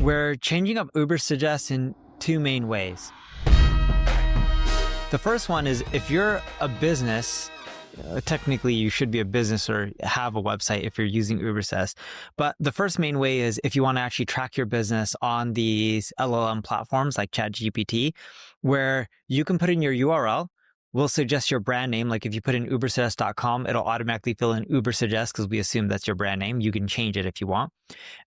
We're changing up Ubersuggest in two main ways. The first one is if you're a business, technically you should be a business or have a website if you're using Ubersuggest. But the first main way is if you want to actually track your business on these LLM platforms like ChatGPT, where you can put in your URL. We'll suggest your brand name. Like if you put in ubersuggest.com, it'll automatically fill in Ubersuggest because we assume that's your brand name. You can change it if you want.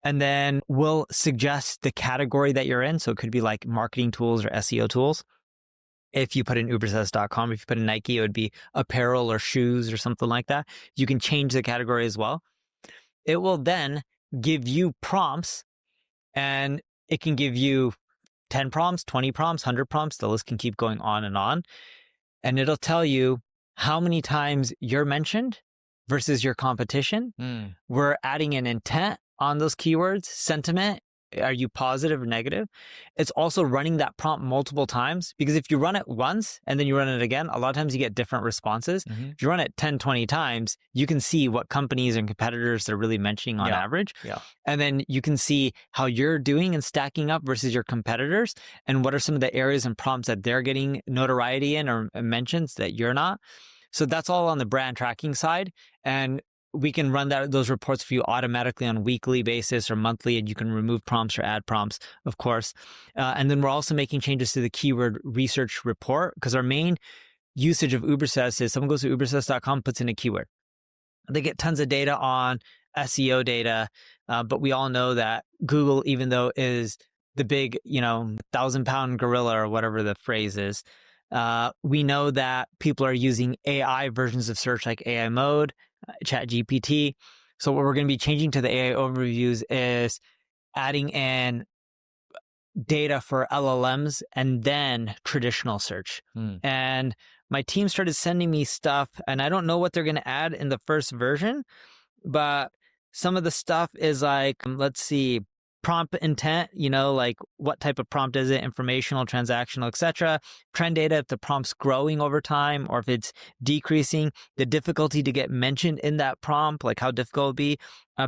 And then we'll suggest the category that you're in. So it could be like marketing tools or SEO tools. If you put in ubersuggest.com, if you put in Nike, it would be apparel or shoes or something like that. You can change the category as well. It will then give you prompts, and it can give you 10 prompts, 20 prompts, 100 prompts. The list can keep going on and on. And it'll tell you how many times you're mentioned versus your competition. We're adding an intent on those keywords, sentiment. Are you positive or negative? It's also running that prompt multiple times, because if you run it once and then you run it again, a lot of times you get different responses. If you run it 10, 20 times, you can see what companies and competitors they're really mentioning on average. And then you can see how you're doing and stacking up versus your competitors, and what are some of the areas and prompts that they're getting notoriety in or mentions that you're not. So that's all on the brand tracking side. And we can run those reports for you automatically on a weekly basis or monthly, and you can remove prompts or add prompts, of course. And then we're also making changes to the keyword research report, because our main usage of Ubersuggest is someone goes to ubersuggest.com, puts in a keyword. They get tons of data on SEO data, but we all know that Google, even though is the big, 1,000-pound gorilla or whatever the phrase is, we know that people are using AI versions of search like AI mode, ChatGPT. So what we're going to be changing to the AI overviews is adding in data for LLMs and then traditional search. And my team started sending me stuff, and I don't know what they're going to add in the first version, but some of the stuff is like, let's see, prompt intent, like what type of prompt is it, informational, transactional, etc. Trend data, if the prompt's growing over time or if it's decreasing, the difficulty to get mentioned in that prompt, like how difficult it will be,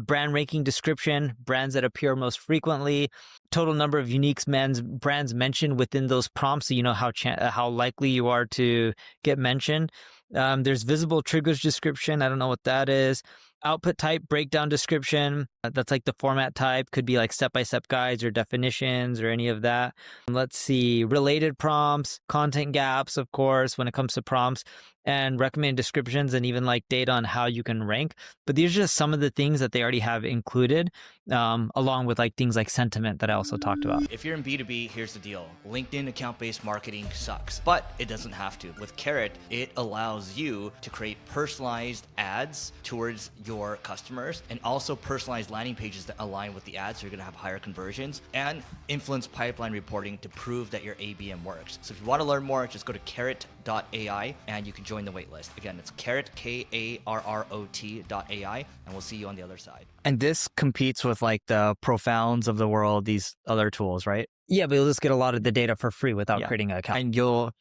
brand ranking description, brands that appear most frequently, total number of unique brands mentioned within those prompts, so you know how likely you are to get mentioned. There's visible triggers description. I don't know what that is. Output type breakdown description. That's like the format type. Could be like step-by-step guides or definitions or any of that. Let's see, related prompts, content gaps, of course, when it comes to prompts, and recommended descriptions, and even like data on how you can rank. But these are just some of the things that they already have included, along with like things like sentiment that I also talked about. If you're in B2B, here's the deal. LinkedIn account-based marketing sucks, but it doesn't have to. With Carrot, it allows you to create personalized ads towards your customers, and also personalized landing pages that align with the ads, so you're gonna have higher conversions, and influence pipeline reporting to prove that your ABM works. So if you want to learn more, just go to carrot.ai and you can join the waitlist. Again, it's carrot, KARROT.ai, and we'll see you on the other side. And this competes with like the Profounds of the world, these other tools, right? Yeah, but you'll just get a lot of the data for free without creating an account. And so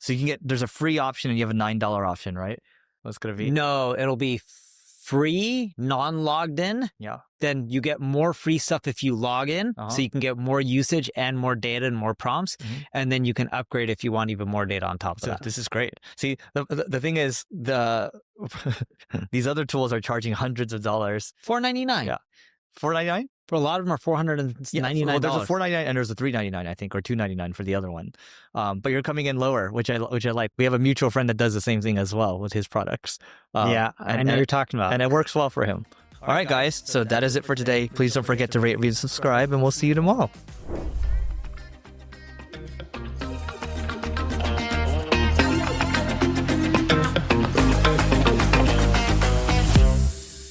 you can there's a free option and you have a $9 option, right? What's going to be? No, it'll be free, non-logged in. Then you get more free stuff if you log in. So you can get more usage and more data and more prompts. And then you can upgrade if you want even more data on top of that. This is great. See, the thing is, these other tools are charging hundreds of dollars. $4.99. Yeah. $4.99? For a lot of them are $499. Well, there's a $4.99 and there's a $3.99, I think, or $2.99 for the other one. But you're coming in lower, which I like. We have a mutual friend that does the same thing as well with his products. I know you're talking about. And it works well for him. All right, guys. So that is it for today. Please don't forget to rate, review, and subscribe, and we'll see you tomorrow.